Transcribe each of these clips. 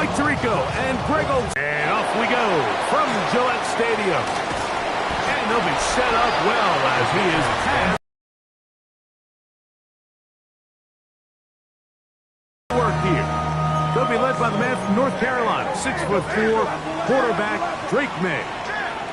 Mike Tirico and Grego. And off we go from Gillette Stadium. And they'll be set up well as he is passed. Work here. They'll be led by the man from North Carolina, 6'4", quarterback Drake May.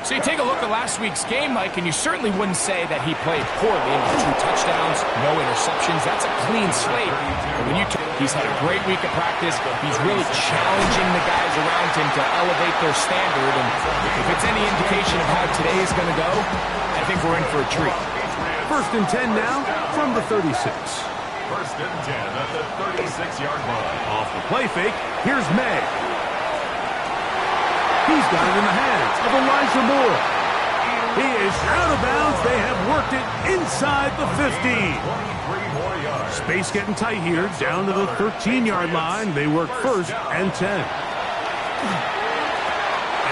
So you take a look at last week's game, Mike, and you certainly wouldn't say that he played poorly. 2 touchdowns, no interceptions. That's a clean slate. But when he's had a great week of practice. He's really challenging the guys around him to elevate their standard. And if it's any indication of how today is going to go, I think we're in for a treat. 1st and 10 now from the 36. 1st and 10 at the 36-yard line. Off the play fake, here's May. He's got it in the hands of Elijah Moore. He is out of bounds. They have worked it inside the 15. Space getting tight here, down to the 13-yard line. They work 1st and 10.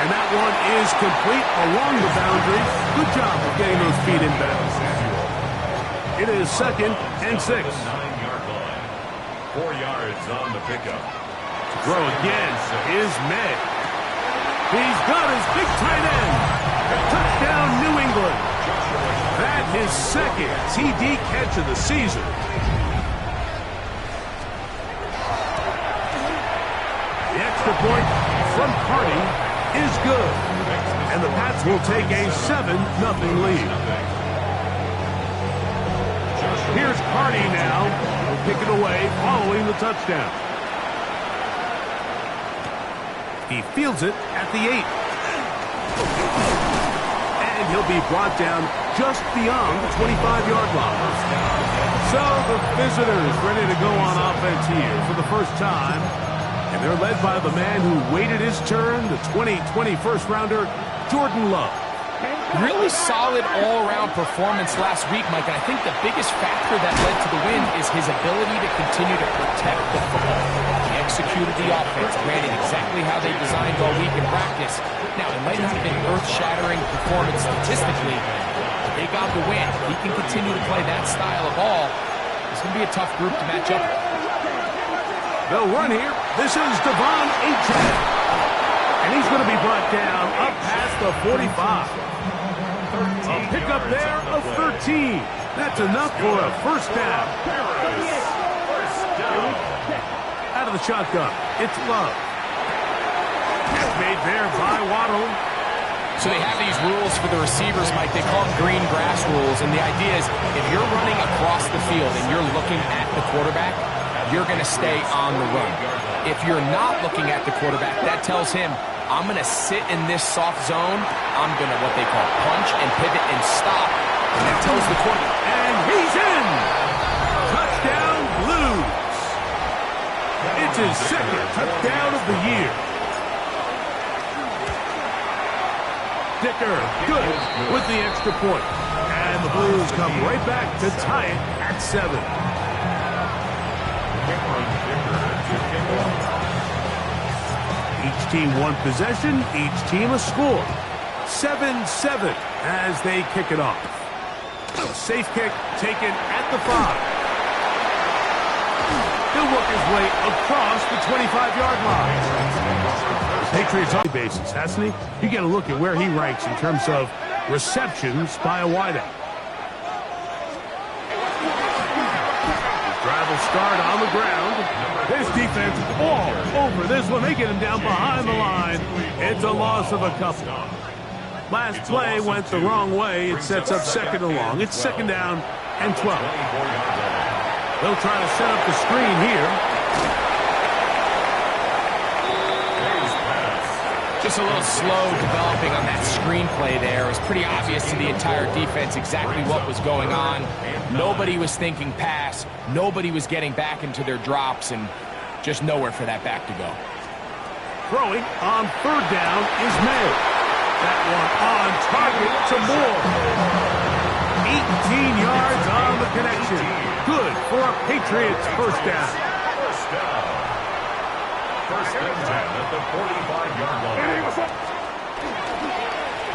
And that one is complete along the boundary. Good job of getting those feet in bounds. It is 2nd and 6. 4 yards on the pickup. Throw again is May. He's got his big tight end. Touchdown, New England. That his 2nd TD catch of the season. The extra point from Carney is good. And the Pats will take a 7-0 lead. Here's Carney now. He'll kick it away following the touchdown. He fields it at the 8. And he'll be brought down just beyond the 25-yard line. So the visitors ready to go on offense here for the first time. And they're led by the man who waited his turn, the 2020 first-rounder, Jordan Love. Really solid all-around performance last week, Mike, and I think the biggest factor that led to the win is his ability to continue to protect the football. He executed the offense, ran it exactly how they designed all week in practice. Now, it might not have been earth-shattering performance statistically, but they got the win. If he can continue to play that style of ball, it's going to be a tough group to match up with. They'll run here. This is Devon Achane. And he's going to be brought down up past the 45. A pickup there of 13. That's enough for a 1st down. Out of the shotgun, it's Love. That's made there by Waddle. So they have these rules for the receivers, Mike. They call them green grass rules. And the idea is if you're running across the field and you're looking at the quarterback, you're going to stay on the run. If you're not looking at the quarterback, that tells him, I'm going to sit in this soft zone. I'm going to what they call punch and pivot and stop. And that tells the quarterback. And he's in. Touchdown, Blues. It's his 2nd touchdown of the year. Dicker, good with the extra point. And the Blues come right back to tie it at 7. Each team one possession, each team a score. 7-7 as they kick it off. A safe kick taken at the 5. He'll work his way across the 25-yard line. The Patriots on the bases, hasn't he? You get a look at where he ranks in terms of receptions by a wideout. Drive will start on the ground. His defense is all over this one. They get him down behind the line. It's a loss of a couple. Last play went the wrong way. It sets up 2nd and long. It's 2nd down and 12. They'll try to set up the screen here. Just a little slow developing on that screenplay there. It was pretty obvious to the entire defense exactly what was going on. Nobody was thinking pass. Nobody was getting back into their drops, and just nowhere for that back to go. Throwing on 3rd down is May. That one on target to Moore. 18 yards on the connection. Good for a Patriots 1st down. 1st and 10 at the 45-yard line.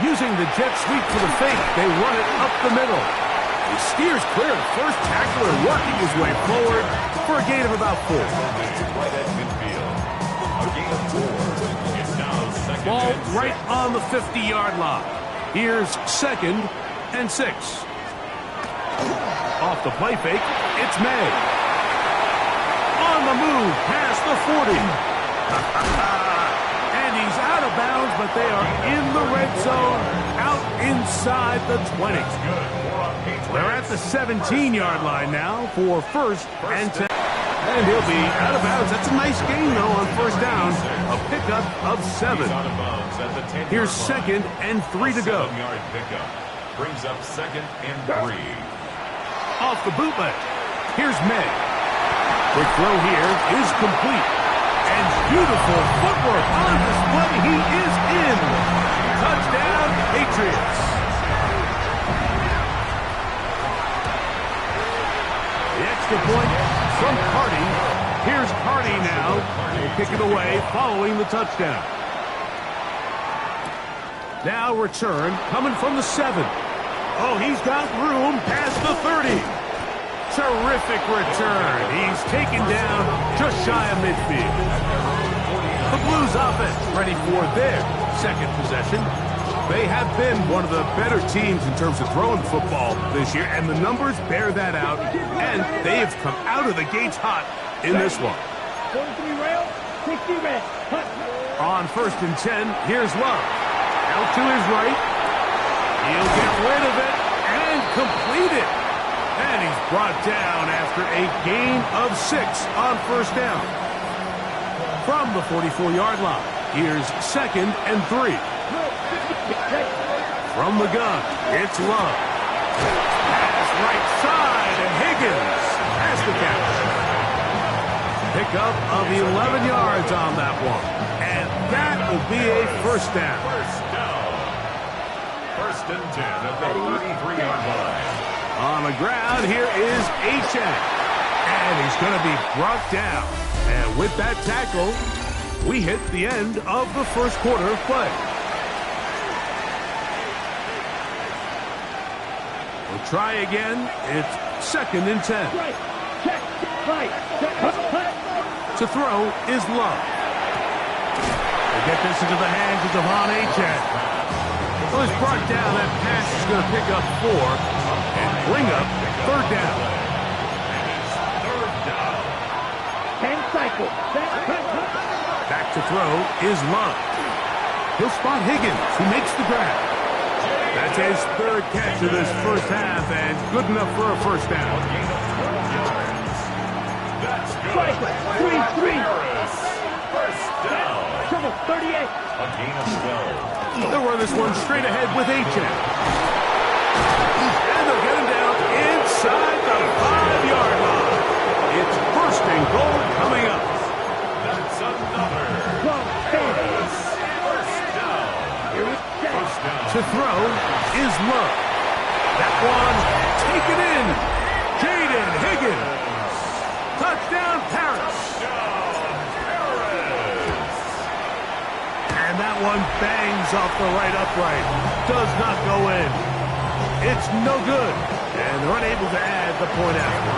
Using the jet sweep for the fake, they run it up the middle. He steers clear of the first tackler, working his way forward for a gain of about 4. Right at midfield. A gain of 4 ball right on the 50-yard line. Here's 2nd and 6. Off the play fake, it's May. On the move, past the 40. And he's out of bounds, but they are in the red zone, out inside the 20. They're at the 17-yard line now for 1st and 10. And he'll be out of bounds. That's a nice gain, though, on 1st down. A pickup of 7. Here's 2nd and 3 to go. Brings up 2nd and 3. Off the bootleg. Here's May. Quick throw here is complete. And beautiful footwork on display. He is in. Touchdown, Patriots. The extra point from Carty. Here's Carty now. He'll kick it away following the touchdown. Now return coming from the 7. Oh, he's got room past the 30. Terrific return. He's taken down just shy of midfield. The Blues offense ready for their 2nd possession. They have been one of the better teams in terms of throwing football this year, and the numbers bear that out, and they have come out of the gates hot in this one. 43 rail, 60 red. On 1st and 10, here's Love. Out to his right. He'll get rid of it and complete it. And he's brought down after a gain of 6 on 1st down. From the 44-yard line, here's 2nd and 3. From the gun, it's Love. Pass right side, and Higgins has the catch. Pickup of 11 yards on that one. And that will be a 1st down. 1st and 10 at the 33-yard line. On the ground, here is Achane. And he's going to be brought down. And with that tackle, we hit the end of the 1st quarter of play. We'll try again. It's 2nd and 10. Right, check, right, check, To throw is Love. They get this into the hands of Devon Achane. Well, he's brought down. That pass is going to pick up 4 and bring up 3rd down. 10 cycle. Back to throw is Love. He'll spot Higgins, who makes the grab. That's his 3rd catch of this 1st half, and good enough for a 1st down. That's good. Cycle, 3-3. 1st down. Trouble, 38. A gain of 12. They'll run this one straight ahead with Achane. And they'll get him down inside the 5-yard line. It's 1st and goal coming up. That's another. 1st down. Here it's set. 1st down. To throw is Love. That one taken in. Jaden Higgins. Touchdown, Paris. And that one bangs off the right upright. Does not go in. It's no good. And they're unable to add the point after.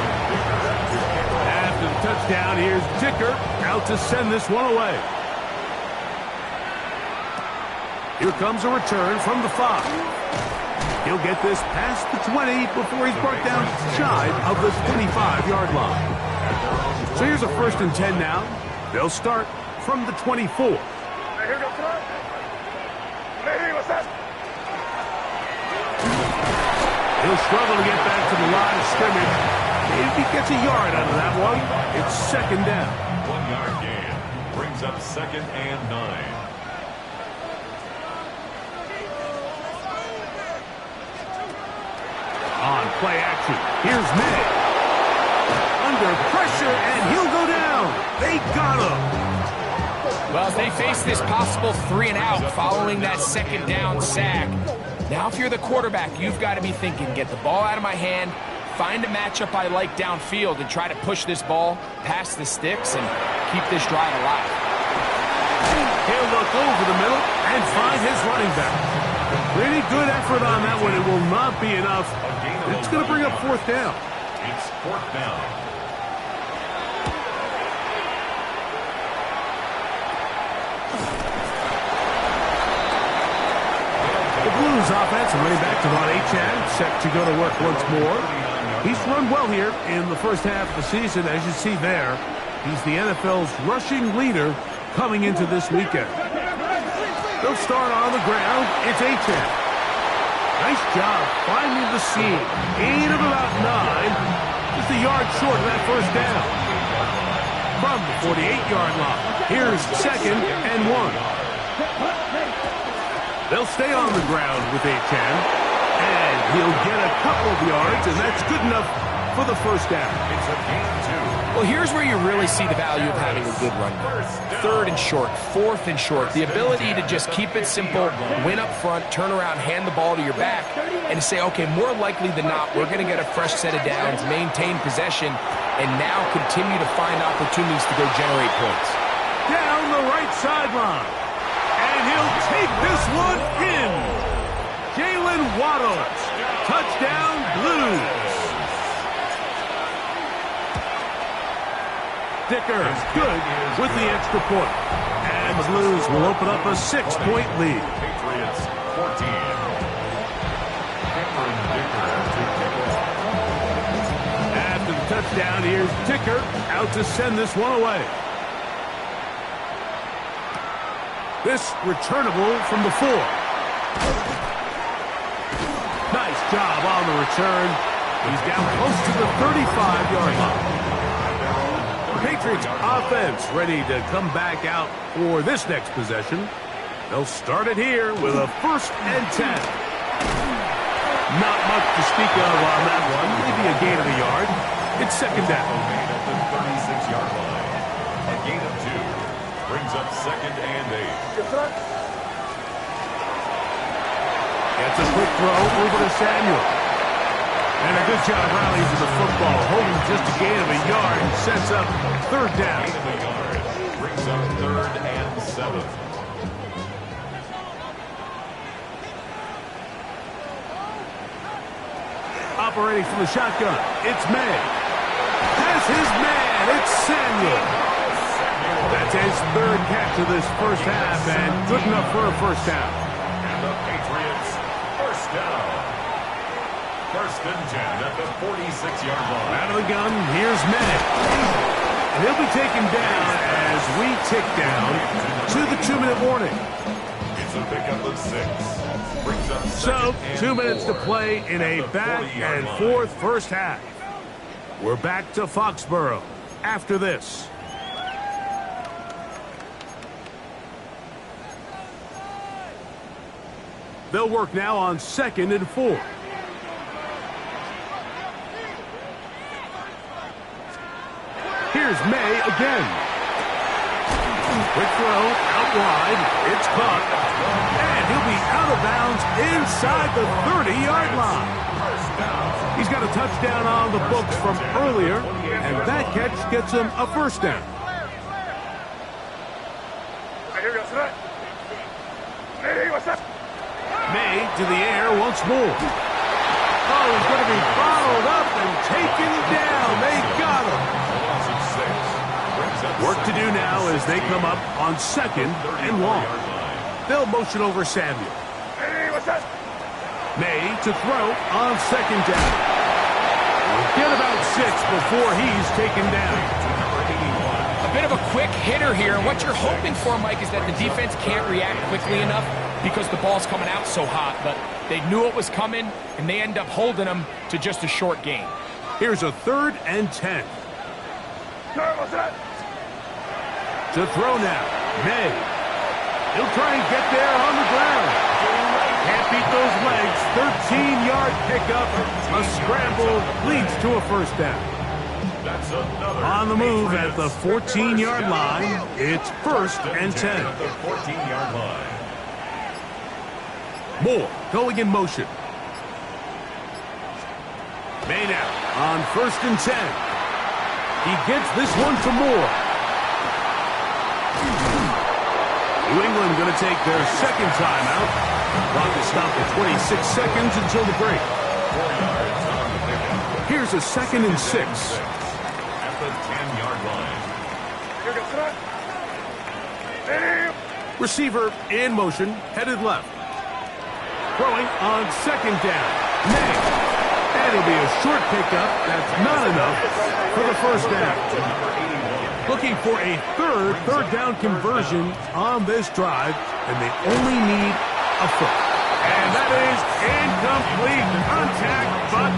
After the touchdown, here's Dicker out to send this one away. Here comes a return from the 5. He'll get this past the 20 before he's brought down shy of the 25-yard line. So here's a 1st and 10 now. They'll start from the 24. He'll struggle to get back to the line of scrimmage. If he gets a yard out of that one, it's 2nd down. 1-yard gain. Brings up 2nd and 9. On play action, here's May. Under pressure, and he'll go down. They got him. Well, as they face this possible 3 and out following that 2nd down sack, now if you're the quarterback, you've got to be thinking, get the ball out of my hand, find a matchup I like downfield, and try to push this ball past the sticks and keep this drive alive. He'll look over the middle and find his running back. Pretty good effort on that one. It will not be enough. It's going to bring up 4th down. It's 4th down. Eagles offense and running back to Von Achan, set to go to work once more. He's run well here in the first half of the season, as you see there. He's the NFL's rushing leader coming into this weekend. They'll start on the ground. It's Achan. Nice job finding the seam. Gain of about 9. Just a yard short of that first down. From the 48-yard line. Here's 2nd and 1. They'll stay on the ground with Achan, and he'll get a couple of yards, and that's good enough for the first down. It's a gain 2. Well, here's where you really see the value of having a good run game. 3rd and short, 4th and short. The ability to just keep it simple, win up front, turn around, hand the ball to your back, and say, okay, more likely than not, we're going to get a fresh set of downs, maintain possession, and now continue to find opportunities to go generate points. Down the right sideline. And he'll take this one in. Jalen Waddle. Touchdown, Blues. Dicker good with the extra point. And the Blues will open up a 6-point lead. Patriots 14. After the touchdown, here's Dicker out to send this one away. This returnable from the 4. Nice job on the return. He's down close to the 35-yard line. The Patriots offense ready to come back out for this next possession. They'll start it here with a 1st and 10. Not much to speak of on that one. Maybe a gain of a yard. It's 2nd down. Made at the 36-yard line. A gain of 2 brings up 2nd and 8. Gets a quick throw over to Samuel. And a good job rallying to the football. Holding just a gain of a yard and sets up 3rd down. Gain of a yard brings up 3rd and 7. Operating from the shotgun, it's May. Has his man, it's Samuel. That's his 3rd catch of this first half, and good enough for a first down. And the Patriots, first down. 1st and 10 at the 46-yard line. Out of the gun, here's May. And he'll be taken down as we tick down to the 2-minute warning. It's a pickup of 6. Brings up So, 2 minutes to play in a back-and-forth first half. We're back to Foxborough after this. They'll work now on 2nd and 4. Here's May again. Quick throw, out wide. It's caught. And he'll be out of bounds inside the 30-yard line. He's got a touchdown on the books from earlier, and that catch gets him a first down. May to the air once more. Oh, he's going to be followed up and taken down. They got him. Work to do now as they come up on 2nd and long. They'll motion over Samuel. May to throw on 2nd down. We'll get about 6 before he's taken down. A bit of a quick hitter here, and what you're hoping for, Mike, is that the defense can't react quickly enough because the ball's coming out so hot, but they knew it was coming, and they end up holding them to just a short gain. Here's a 3rd and 10. To throw now, May. He'll try and get there on the ground. Can't beat those legs. 13-yard pickup. A scramble leads to a first down. That's another On the move at the 14-yard line. It's 1st and 10. At the 14-yard line. Moore going in motion. May now on 1st and 10. He gets this one to Moore. New England going to take their 2nd timeout. Clock is stopped at 26 seconds until the break. 4 yards on the pickup. Here's a 2nd and 6. At the 10-yard line. Receiver in motion, headed left. Throwing on second down. May. And it'll be a short pickup. That's not enough for the first down. Looking for a third down conversion on this drive, and they only need a foot. And that is incomplete. Contact, but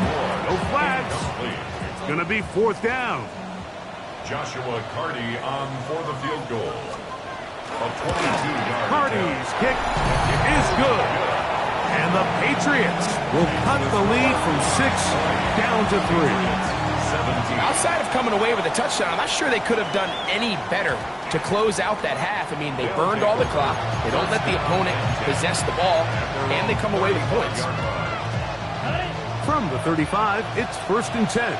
no flags. It's going to be fourth down. Joshua Carty on for the field goal. A 22-yard Carty's kick is good. And the Patriots will cut the lead from 6 down to 3. 17. Outside of coming away with a touchdown, I'm not sure they could have done any better to close out that half. I mean, they burned all the clock. They don't let the opponent possess the ball, and they come away with points. From the 35, it's 1st and 10.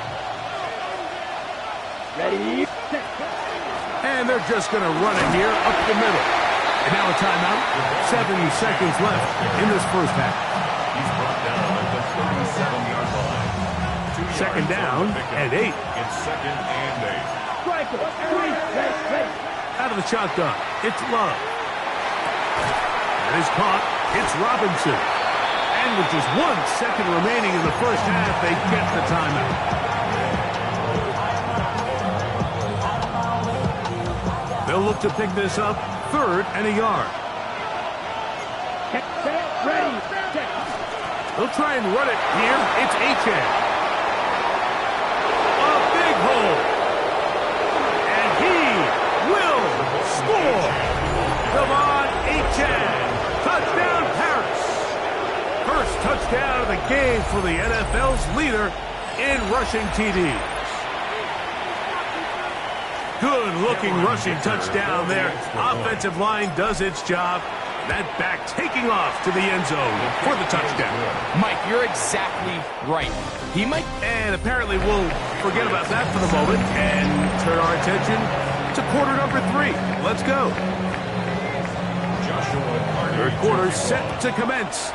Ready, set. And they're just going to run it here up the middle. And now a timeout. 7 seconds left in this first half. He's brought down at the 37-yard line. 2 yards Second down and 8. It's 2nd and 8. Striker, ready. Out of the shotgun, it's Love. And is caught. It's Robinson. And with just 1 second remaining in the first half, they get the timeout. They'll look to pick this up 3rd and a yard. Set, ready, set. They'll try and run it here. It's Achan. A big hole. And he will score. Devon Achan. Touchdown, Paris. First touchdown of the game for the NFL's leader in rushing TDs. Good-looking rushing touchdown there. Offensive line does its job. That back taking off to the end zone for the touchdown. Mike, you're exactly right. He might... And apparently we'll forget about that for the moment and turn our attention to quarter number 3. Let's go. Third quarter set to commence.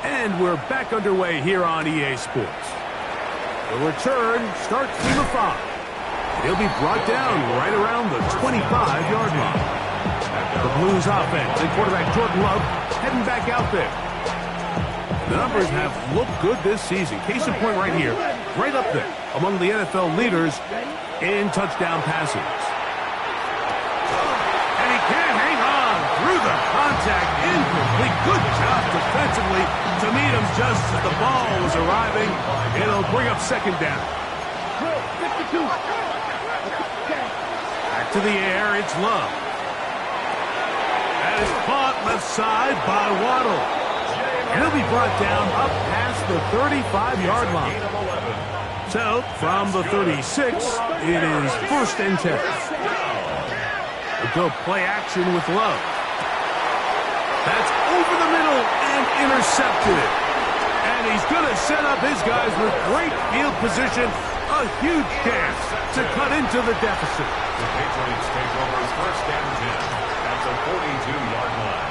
And we're back underway here on EA Sports. The return starts from the 5. He'll be brought down right around the 25-yard line. The Blues offense and quarterback Jordan Love heading back out there. The numbers have looked good this season. Case in point right here, right up there among the NFL leaders in touchdown passes. And he can't hang on through the contact. Incomplete. Good job defensively to meet him just as the ball was arriving. It'll bring up 2nd down. 52. To the air, it's Love. That is caught left side by Waddle. And he'll be brought down up past the 35-yard line. So, from the 36, it is 1st and 10. We'll go play action with Love. That's over the middle and intercepted. And he's going to set up his guys with great field position. A huge chance to cut into the deficit. The Patriots take over 1st and 10 at the 42-yard line.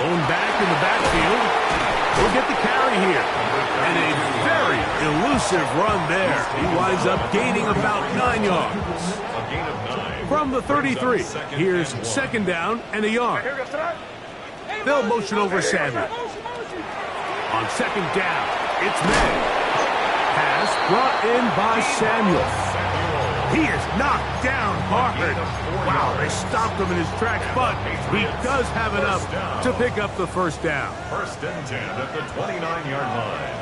Going back in the backfield. We'll get the carry here. And a very elusive run there. He winds up gaining about 9 yards. A gain of 9. From the 33, here's 2nd down and a yard. They'll motion over Samuel. On 2nd down, it's May. Pass brought in by Samuel. He is knocked down hard. Wow, they stopped him in his tracks, but he does have enough to pick up the 1st down. 1st and 10 at the 29-yard line.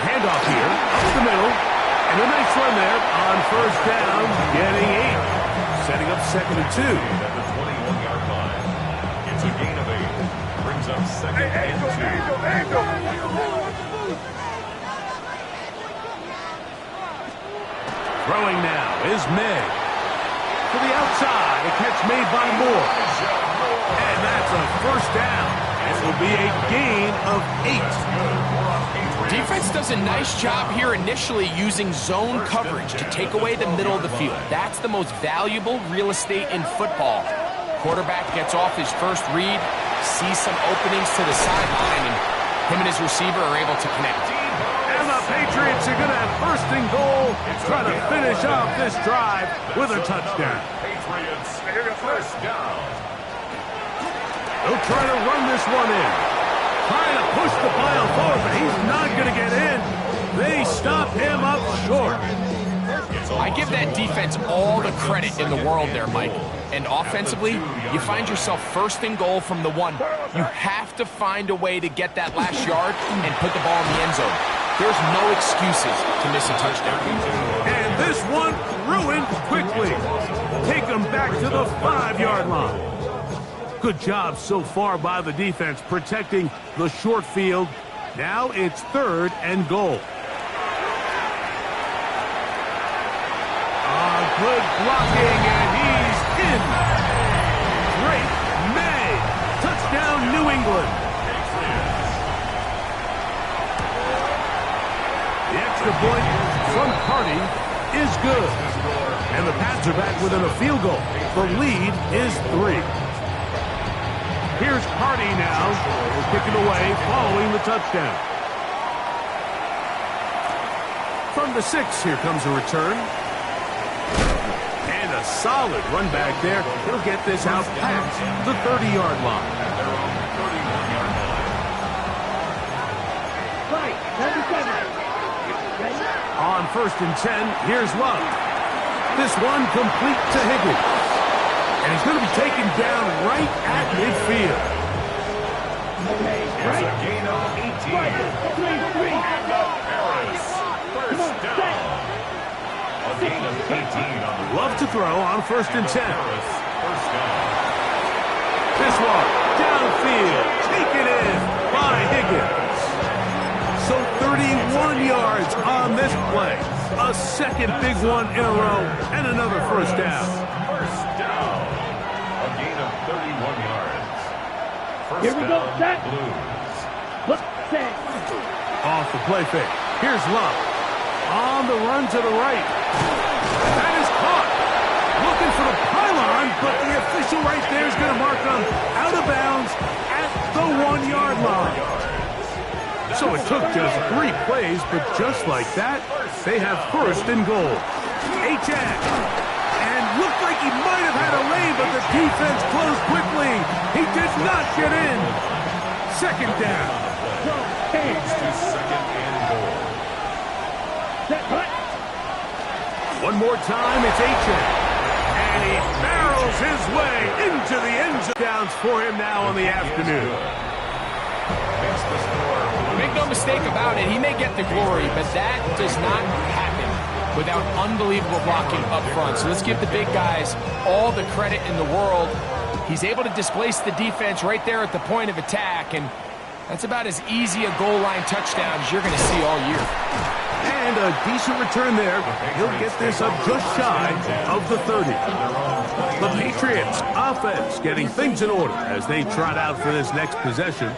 Handoff here, up the middle, and a nice run there on 1st down, getting 8. Setting up 2nd and 2. At the 21-yard line. It's a gain of 8. Brings up 2nd and 2. Throwing now is May. To the outside, a catch made by Moore. And that's a 1st down. It will be a gain of 8. Defense does a nice job here initially using zone coverage to take away the middle of the field. That's the most valuable real estate in football. Quarterback gets off his first read, sees some openings to the sideline, and him and his receiver are able to connect. And the Patriots are going to have 1st and goal, trying to finish off this drive with a touchdown. First down. They'll try to run this one in. Trying to push the pile forward, but he's not going to get in. They stop him up short. I give that defense all the credit in the world there, Mike. And offensively, you find yourself first and goal from the 1. You have to find a way to get that last yard and put the ball in the end zone. There's no excuses to miss a touchdown. And this one ruined quickly. Take them back to the 5-yard line. Good job so far by the defense protecting the short field. Now it's 3rd and goal. Good blocking, and he's in. Great May. Touchdown, New England. The extra point from Hardy is good. And the Pats are back within a field goal. The lead is 3. Here's Hardy now. He'll kick it away following the touchdown. From the 6, here comes a return. And a solid run back there. He'll get this out past the 30-yard line. At their own 31-yard line. Right, 77. Ready? On 1st and 10, here's Love. This one complete to Higgins. And he's going to be taken down right at midfield. Okay, It's right. a gain of 18. Right, 3. Harris. First down. A gain of 18 on the Love to throw on 1st and 10. Harris. First down. This one, downfield, taken in by Higgins. So 31 yards on this play. A second big one in a row, and another first down. First down. A gain of 31 yards. First Here we go, down, set. Blues. Look, set. Off the play fake. Here's Love. On the run to the right. That is caught. Looking for the pylon, but the official right there is going to mark them out of bounds at the 1-yard line. So it took just 3 plays, but just like that, they have 1st and goal. H.A. And looked like he might have had a lane, but the defense closed quickly. He did not get in. 2nd down. Leads to 2nd and goal. Set, cut. One more time, it's H.A. And he barrels his way into the end zone. Downs for him now on the afternoon. Makes the score. Make no mistake about it, he may get the glory, but that does not happen without unbelievable blocking up front. So let's give the big guys all the credit in the world. He's able to displace the defense right there at the point of attack, and that's about as easy a goal line touchdown as you're going to see all year. And a decent return there. He'll get this up just shy of the 30. The Patriots offense getting things in order as they trot out for this next possession.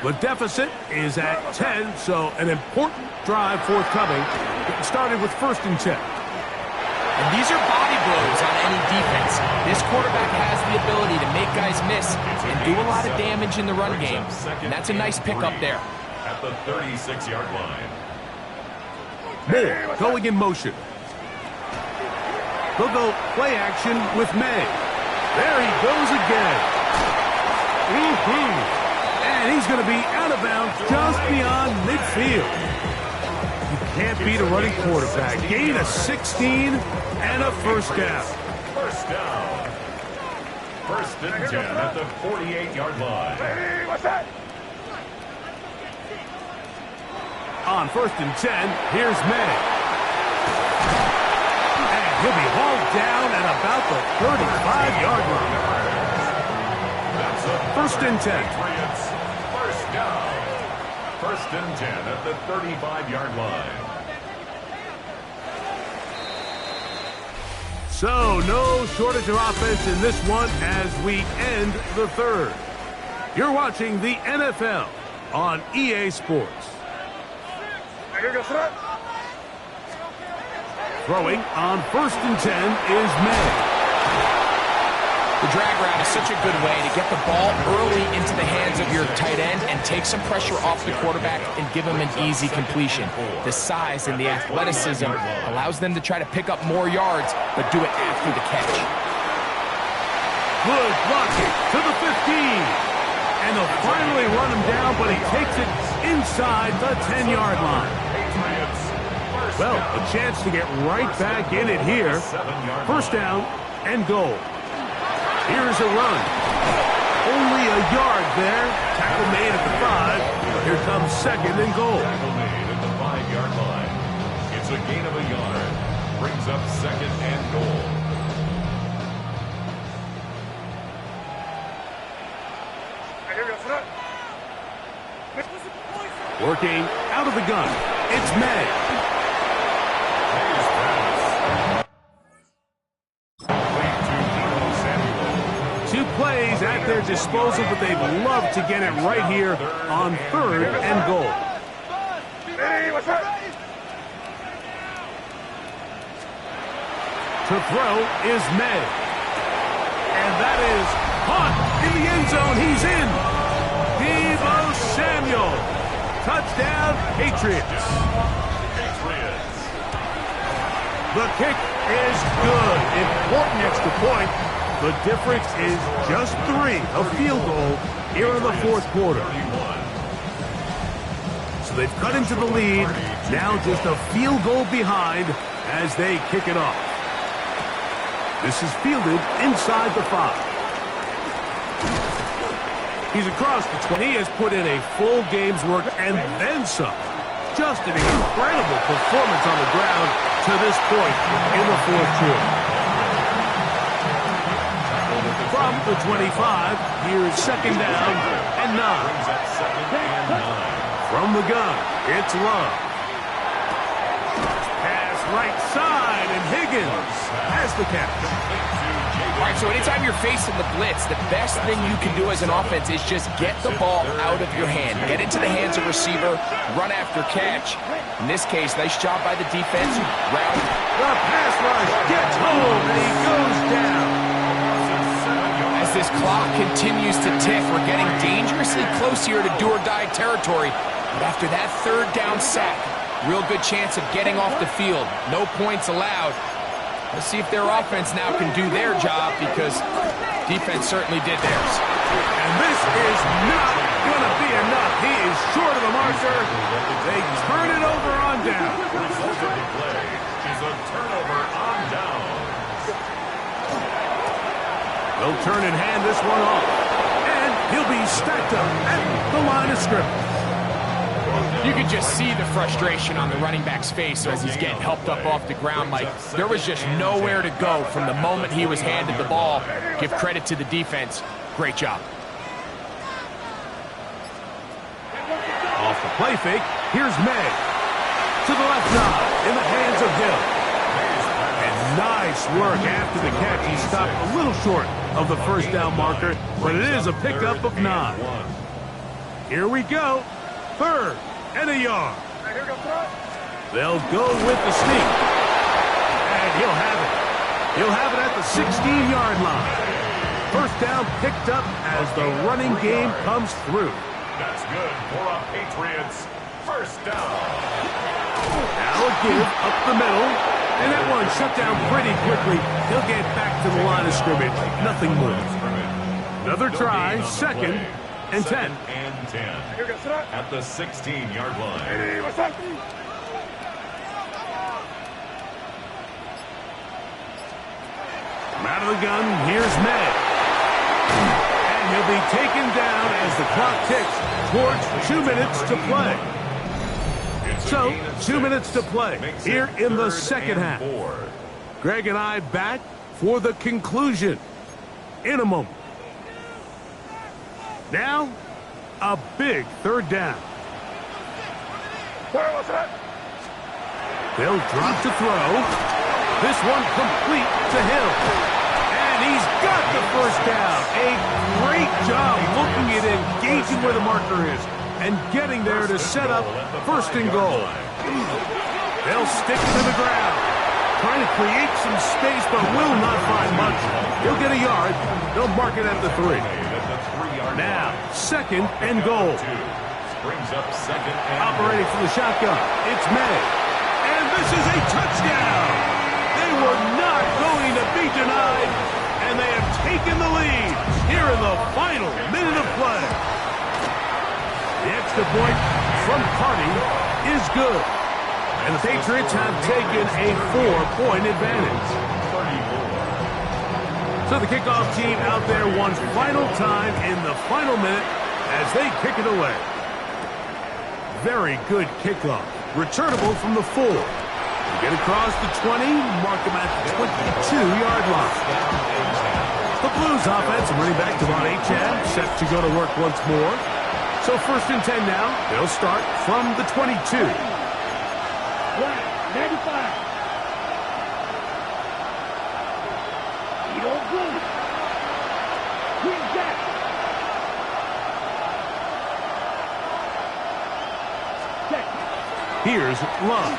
The deficit is at 10, so an important drive forthcoming. Getting started with 1st and 10. And these are body blows on any defense. This quarterback has the ability to make guys miss and do a lot of damage in the run game. And that's a nice pickup there. At the 36-yard line. Moore going in motion. They'll go play action with May. There he goes again. And he's going to be out of bounds just beyond midfield. You can't beat a running quarterback. Gain of 16 and a first down. First down. 1st and 10 at the 48-yard line. Hey, what's that? On 1st and 10, here's May. And he'll be hauled down at about the 35-yard line. That's a 1st and 10. Patriots. First down. 1st and 10 at the 35-yard line. So, no shortage of offense in this one as we end the 3rd. You're watching the NFL on EA Sports. Throwing on 1st and 10 is May. The drag route is such a good way to get the ball early into the hands of your tight end and take some pressure off the quarterback and give him an easy completion. The size and the athleticism allows them to try to pick up more yards, but do it after the catch. Good blocking to the 15. And they'll finally run him down, but he takes it inside the 10-yard line. Well, a chance to get right back in it here. First down and goal. Here's a run. Only a yard there. Tackle made at the 5. Here comes second and goal. Tackle made at the 5-yard line. It's a gain of a yard. Brings up second and goal. Working out of the gun. It's May. Two plays at their disposal, but they'd love to get it right here on third and goal. To throw is May. And that is caught in the end zone. He's in. Deebo Samuel. Touchdown, Patriots. The kick is good. Important extra point. The difference is just 3, a field goal here in the fourth quarter. So they've cut into the lead. Now just a field goal behind as they kick it off. This is fielded inside the 5. He's across the 20. He has put in a full game's work and then some. Just an incredible performance on the ground to this point in the fourth quarter. From the 25, here's second down and 9. From the gun, it's Love. Pass right side, and Higgins has the catch. All right, so anytime you're facing the blitz, the best thing you can do as an offense is just get the ball out of your hand. Get into the hands of receiver, run after catch. In this case, nice job by the defense. Route. The pass rush gets home, and he goes down. As this clock continues to tick, we're getting dangerously close here to do-or-die territory. But after that third down sack, real good chance of getting off the field. No points allowed. Let's see if their offense now can do their job, because defense certainly did theirs. And this is not going to be enough. He is short of the marker. They turn it over on down. The resulting play is a turnover on down. They'll turn and hand this one off. And he'll be stacked up at the line of scrimmage. You can just see the frustration on the running back's face as he's getting helped up off the ground. Like, there was just nowhere to go from the moment he was handed the ball. Give credit to the defense. Great job. Off the play fake, here's May. To the left nine, in the hands of Hill. And nice work after the catch. He stopped a little short of the first down marker, but it is a pickup of 9. Here we go. Third and a yard. They'll go with the sneak. And he'll have it. He'll have it at the 16-yard line. First down picked up as the running game comes through. That's good for a Patriots first down. Now a give up the middle. And that one shut down pretty quickly. He'll get back to the line of scrimmage. Nothing more. Another try, second and 10. At the 16-yard line. From out of the gun, here's May. And he'll be taken down as the clock ticks towards 2 minutes to play. So, 2 minutes to play here in the second half. Greg and I back for the conclusion in a moment. Now, a big third down. They'll drop to throw. This one complete to Hill. And he's got the first down. A great job looking at engaging where the marker is and getting there to set up first and goal. They'll stick it to the ground. Trying to create some space, but will not find much. He'll get a yard. They'll mark it at the 3. Now, second and goal. Brings up second and operating from the shotgun. It's May. And this is a touchdown. They were not going to be denied, and they have taken the lead. here in the final minute of play. The extra point from Carney is good. And the Patriots have taken a 4-point advantage. So the kickoff team out there one final time in the final minute as they kick it away. Very good kickoff. Returnable from the 4. Get across the 20, mark them at the 22-yard line. The Blues offense running back Devon Achane set to go to work once more. So 1st and 10 now. They'll start from the 22. 95. You don't blue. Green Jack. Here's Love.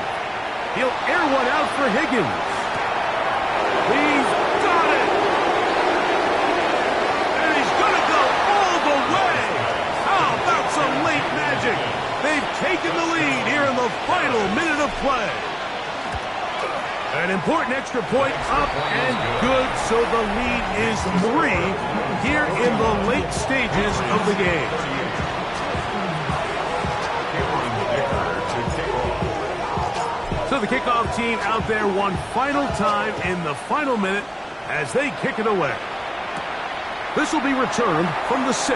He'll air one out for Higgins. He's got it. And he's going to go all the way. How about some late magic? They've taken the lead here in the final minute of play. An important extra point up and good, so the lead is 3 here in the late stages of the game. So the kickoff team out there one final time in the final minute as they kick it away. This will be returned from the 6.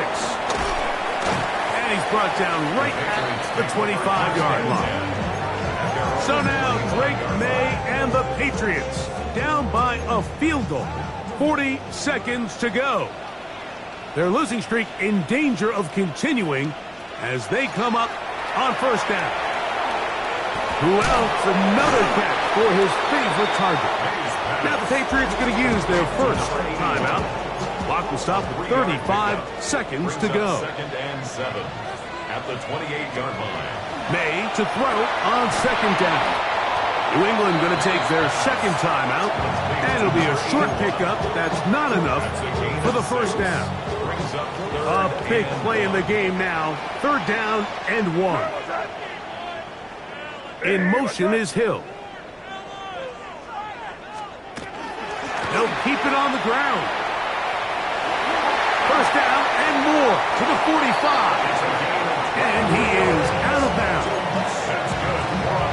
And he's brought down right at the 25-yard line. So now Drake May and the Patriots down by a field goal. 40 seconds to go. Their losing streak in danger of continuing as they come up on 1st down. Who else? Another catch for his favorite target. Now the Patriots going to use their first timeout. Clock will stop with 35 seconds to go. 2nd and 7 at the 28-yard line. May to throw on 2nd down. New England going to take their 2nd timeout, and it'll be a short pickup. That's not enough for the 1st down. A big play in the game now. 3rd down and 1. In motion is Hill. They'll keep it on the ground. 1st down and more to the 45. And he is out of bounds.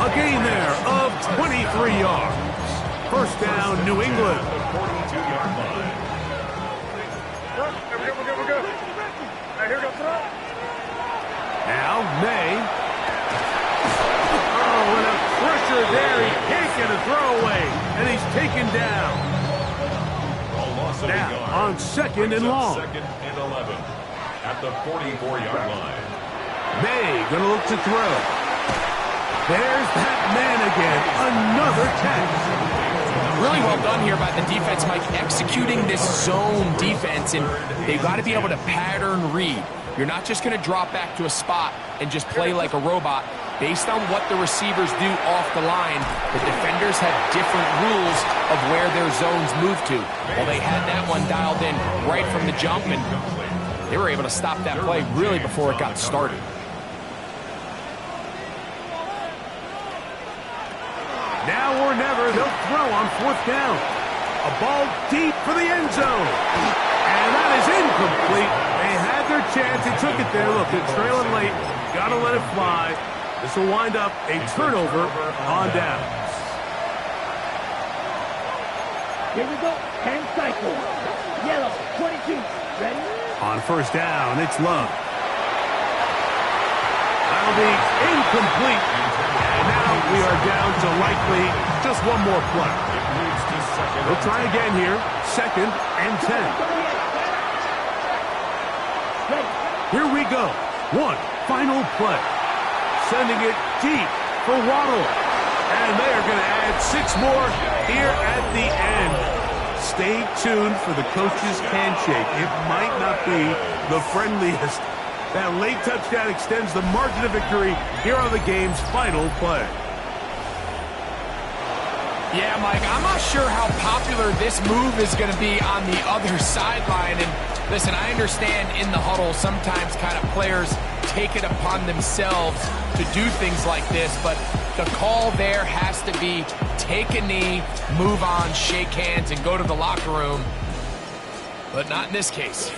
A gain there of 23 yards. 1st down, New England. We're good. Right, here we go. Now, May. Oh, and a pressure there. He can't get a throwaway. And he's taken down. Now, on 2nd and long. 2nd and 11 at the 44-yard line. May going to look to throw. There's that man again. Another catch. Really well done here by the defense, Mike, executing this zone defense, and they've got to be able to pattern read. You're not just going to drop back to a spot and just play like a robot. Based on what the receivers do off the line, the defenders have different rules of where their zones move to. Well, they had that one dialed in right from the jump, and they were able to stop that play really before it got started. Now or never, they'll throw on 4th down. A ball deep for the end zone. And that is incomplete. They had their chance. They took it there. Look, they're trailing late. Got to let it fly. This will wind up a turnover on downs. Here we go. 10 cycle. Yellow, 22. Ready? On 1st down, it's Love. That'll be incomplete. And now we are down to likely just one more play. We'll try again here. 2nd and 10. Here we go. One final play. Sending it deep for Waddle. And they are going to add 6 more here at the end. Stay tuned for the coach's handshake. It might not be the friendliest. That late touchdown extends the margin of victory here on the game's final play. Yeah, Mike, I'm not sure how popular this move is going to be on the other sideline. And listen, I understand in the huddle sometimes kind of players take it upon themselves to do things like this, but the call there has to be take a knee, move on, shake hands, and go to the locker room. but not in this case.